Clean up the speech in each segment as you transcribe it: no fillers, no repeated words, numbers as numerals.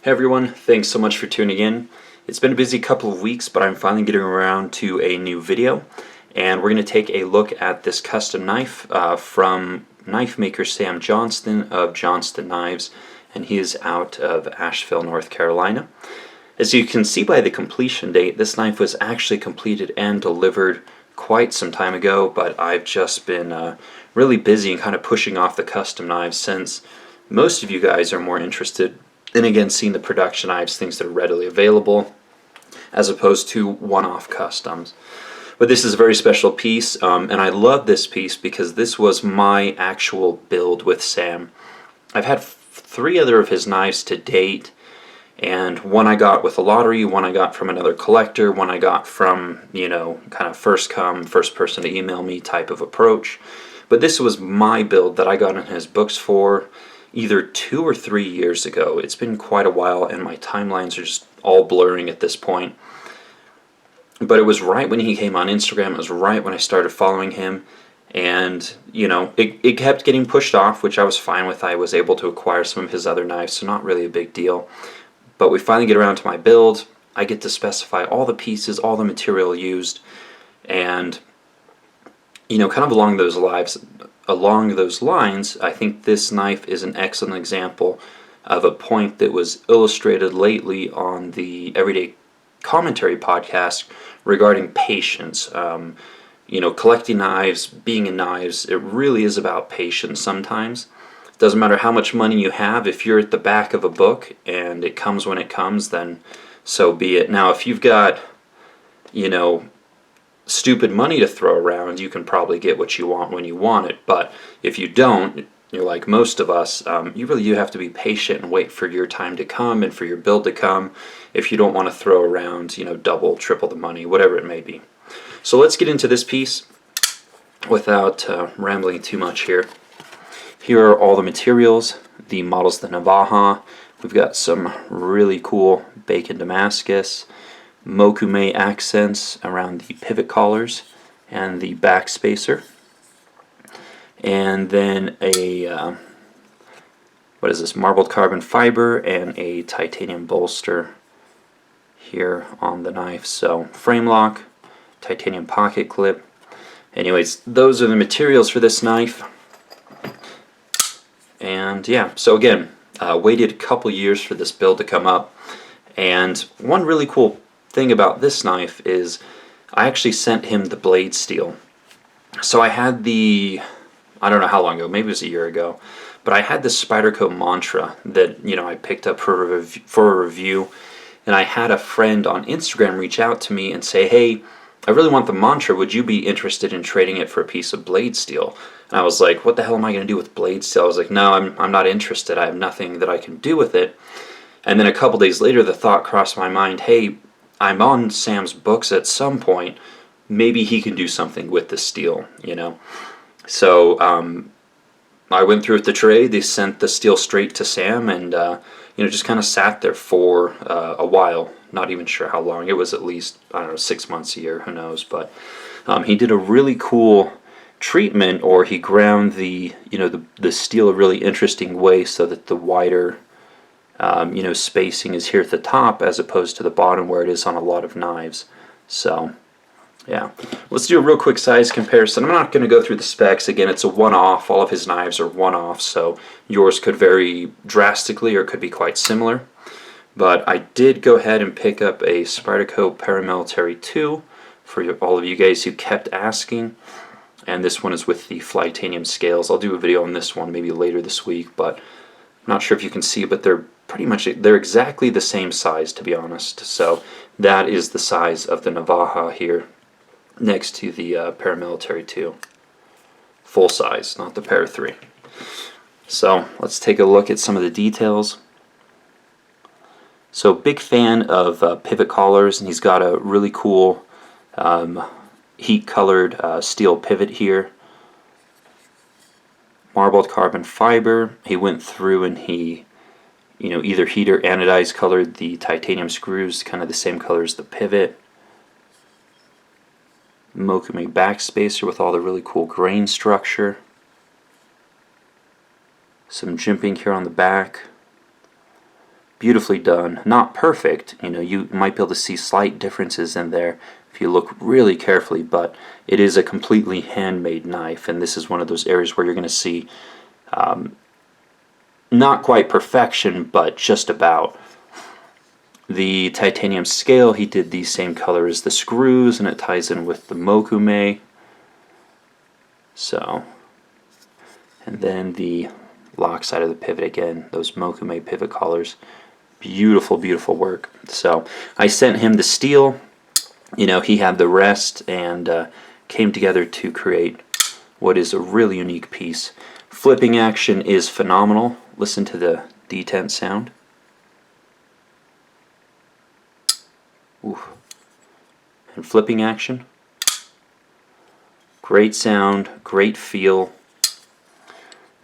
Hey everyone, thanks so much for tuning in. It's been a busy couple of weeks, but I'm finally getting around to a new video, and we're going to take a look at this custom knife from knife maker Sam Johnston of Johnston Knives, and he is out of Asheville, North Carolina. As you can see by the completion date, this knife was actually completed and delivered quite some time ago, but I've just been really busy and kind of pushing off the custom knives since most of you guys are more interested in, again, seeing the production knives, things that are readily available, as opposed to one-off customs. But this is a very special piece, and I love this piece because this was my actual build with Sam. I've had 3 other of his knives to date, and one I got with a lottery, one I got from another collector, one I got from, kind of first come, first person to email me type of approach. But this was my build that I got in his books for either 2 or 3 years ago. It's been quite a while, and my timelines are just all blurring at this point. But it was right when he came on Instagram, it was right when I started following him, and, it kept getting pushed off, which I was fine with. I was able to acquire some of his other knives, so not really a big deal. But we finally get around to my build. I get to specify all the pieces, all the material used, and, kind of along those lines, I think this knife is an excellent example of a point that was illustrated lately on the Everyday Commentary podcast regarding patience. Collecting knives, being in knives, it really is about patience sometimes. It doesn't matter how much money you have. If you're at the back of a book and it comes when it comes, then so be it. Now, if you've got, stupid money to throw around, you can probably get what you want when you want it. But if you don't, you're like most of us, you really do have to be patient and wait for your time to come and for your build to come if you don't want to throw around, double, triple the money, whatever it may be. So let's get into this piece without rambling too much here. Here are all the materials. The model's the Navaja. We've got some really cool bacon Damascus, mokume accents around the pivot collars and the back spacer, and then a marbled carbon fiber and a titanium bolster here on the knife. So frame lock, titanium pocket clip. Anyways, those are the materials for this knife. And yeah, so again, waited a couple years for this build to come up, and one really cool thing about this knife is I actually sent him the blade steel. So I had I don't know how long ago, maybe it was a year ago, but I had this Spyderco Mantra that I picked up for a review, and I had a friend on Instagram reach out to me and say, hey, I really want the Mantra, would you be interested in trading it for a piece of blade steel? And I was like, what the hell am I going to do with blade steel? I was like, no, I'm not interested. I have nothing that I can do with it. And then a couple days later, the thought crossed my mind, hey, I'm on Sam's books at some point. Maybe he can do something with the steel, So I went through with the trade. They sent the steel straight to Sam, and just kind of sat there for a while. Not even sure how long. It was at least, I don't know, 6 months, a year, who knows. But he did a really cool treatment, or he ground the steel a really interesting way so that the wider spacing is here at the top as opposed to the bottom where it is on a lot of knives. So yeah, let's do a real quick size comparison. I'm not going to go through the specs. Again, it's a one-off. All of his knives are one-off, so yours could vary drastically or it could be quite similar. But I did go ahead and pick up a Spyderco Paramilitary 2 for all of you guys who kept asking. And this one is with the Flytanium scales. I'll do a video on this one maybe later this week, but I'm not sure if you can see, but they're exactly the same size, to be honest. So that is the size of the Navaja here next to the Paramilitary 2. Full size, not the Para 3. So let's take a look at some of the details. So big fan of pivot collars, and he's got a really cool heat-colored steel pivot here. Marbled carbon fiber. He went through and he either heat or anodized colored the titanium screws, kind of the same color as the pivot. Mokume backspacer with all the really cool grain structure. Some jimping here on the back. beautifully done. Not perfect, you might be able to see slight differences in there if you look really carefully, but it is a completely handmade knife, and this is one of those areas where you're going to see not quite perfection, but just about. The titanium scale, he did the same color as the screws, and it ties in with the mokume. So, and then the lock side of the pivot, again, those mokume pivot collars. Beautiful, beautiful work. So I sent him the steel. He had the rest, and came together to create what is a really unique piece. Flipping action is phenomenal. Listen to the detent sound. Ooh. And flipping action. Great sound, great feel.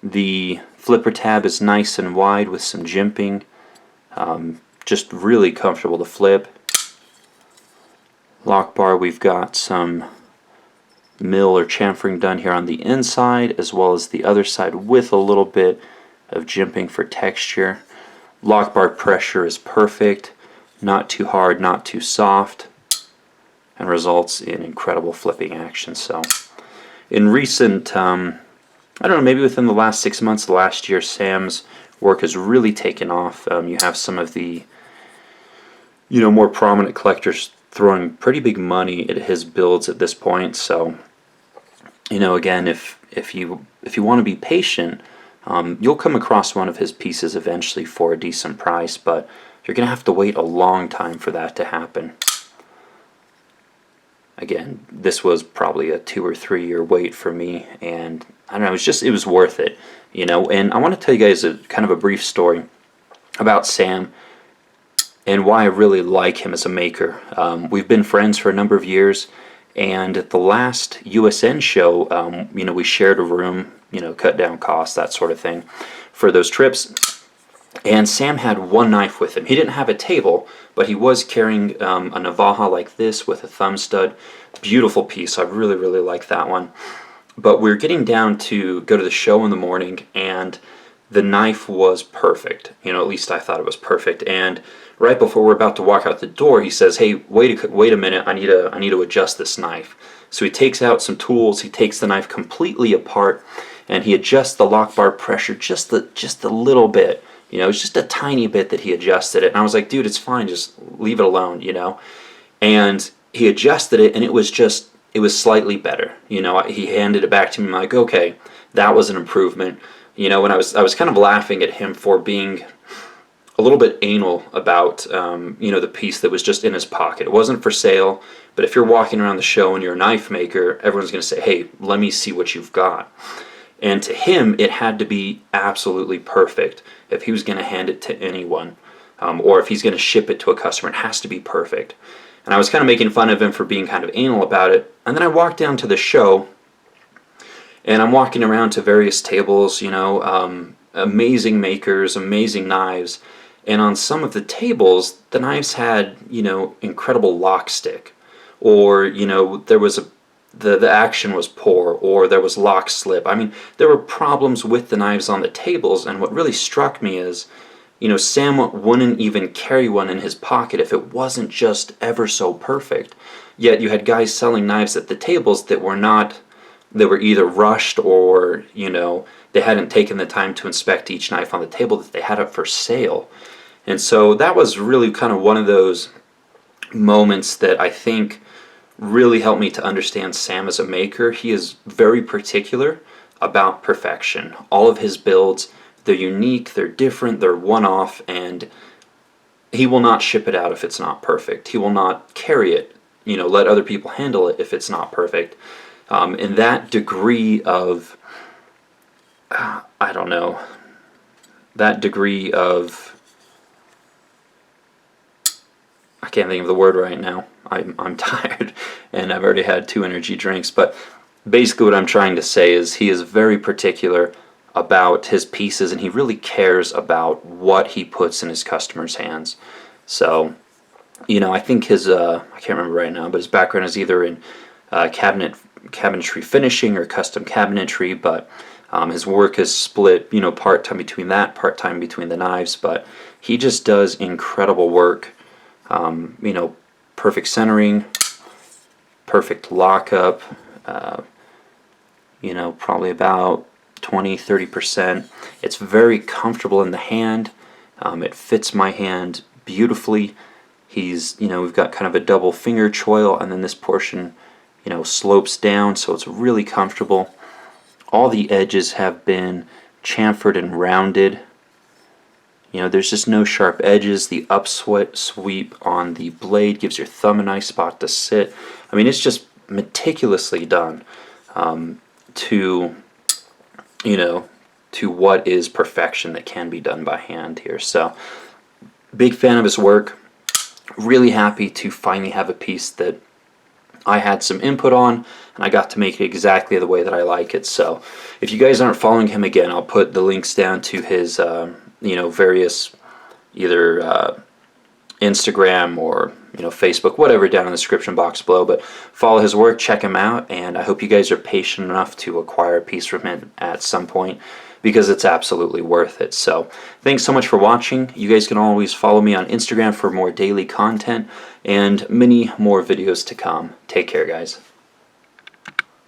The flipper tab is nice and wide with some jimping. Just really comfortable to flip. Lock bar, we've got some mill or chamfering done here on the inside as well as the other side with a little bit of jimping for texture. Lock bar pressure is perfect, not too hard, not too soft, and results in incredible flipping action. So in recent, I don't know, maybe within the last 6 months, last year, Sam's work has really taken off. You have some of the more prominent collectors throwing pretty big money at his builds at this point. So again, if you want to be patient, you'll come across one of his pieces eventually for a decent price, but you're gonna have to wait a long time for that to happen. Again, this was probably a 2 or 3 year wait for me, and I don't know, it was worth it, and I want to tell you guys a kind of a brief story about Sam and why I really like him as a maker. We've been friends for a number of years, and at the last USN show, we shared a room, cut down costs, that sort of thing, for those trips. And Sam had one knife with him. He didn't have a table, but he was carrying a Navaja like this with a thumb stud. Beautiful piece. I really, really like that one. But we were getting down to go to the show in the morning, and the knife was perfect. At least I thought it was perfect. And right before we're about to walk out the door, he says, "Hey, wait a minute. I need to adjust this knife." So he takes out some tools. He takes the knife completely apart, and he adjusts the lock bar pressure just a little bit. It's just a tiny bit that he adjusted it. And I was like, "Dude, it's fine. Just leave it alone." And he adjusted it, and it was slightly better. He handed it back to me. I'm like, "Okay, that was an improvement." And I was kind of laughing at him for being a little bit anal about the piece that was just in his pocket. It wasn't for sale, but if you're walking around the show and you're a knife maker, everyone's going to say, "Hey, let me see what you've got." And to him, it had to be absolutely perfect if he was going to hand it to anyone, or if he's going to ship it to a customer. It has to be perfect. And I was kind of making fun of him for being kind of anal about it. And then I walked down to the show, and I'm walking around to various tables, amazing makers, amazing knives. And on some of the tables, the knives had, incredible lock stick, or, there was the action was poor, or there was lock slip. I mean, there were problems with the knives on the tables, and what really struck me is, Sam wouldn't even carry one in his pocket if it wasn't just ever so perfect. Yet you had guys selling knives at the tables that were either rushed, or, they hadn't taken the time to inspect each knife on the table, that they had up for sale. And so that was really kind of one of those moments that I think really helped me to understand Sam as a maker. He is very particular about perfection. All of his builds, they're unique, they're different, they're one-off, and he will not ship it out if it's not perfect. He will not carry it, let other people handle it if it's not perfect. And that degree of, I can't think of the word right now. I'm tired, and I've already had 2 energy drinks. But basically what I'm trying to say is he is very particular about his pieces, and he really cares about what he puts in his customers' hands. So, I think his, I can't remember right now, but his background is either in cabinetry finishing or custom cabinetry, but His work is split, part-time between that, part-time between the knives, but he just does incredible work. Perfect centering, perfect lockup, probably about 20-30%. It's very comfortable in the hand. It fits my hand beautifully. We've got kind of a double finger choil, and then this portion, slopes down, so it's really comfortable. All the edges have been chamfered and rounded. There's just no sharp edges. The sweep on the blade gives your thumb a nice spot to sit. I mean, it's just meticulously done to what is perfection that can be done by hand here. So, big fan of his work. Really happy to finally have a piece that I had some input on, and I got to make it exactly the way that I like it. So if you guys aren't following him, again, I'll put the links down to his various either Instagram or Facebook, whatever, down in the description box below. But follow his work, check him out, and I hope you guys are patient enough to acquire a piece from him at some point, because it's absolutely worth it. So thanks so much for watching. You guys can always follow me on Instagram for more daily content and many more videos to come. Take care, guys.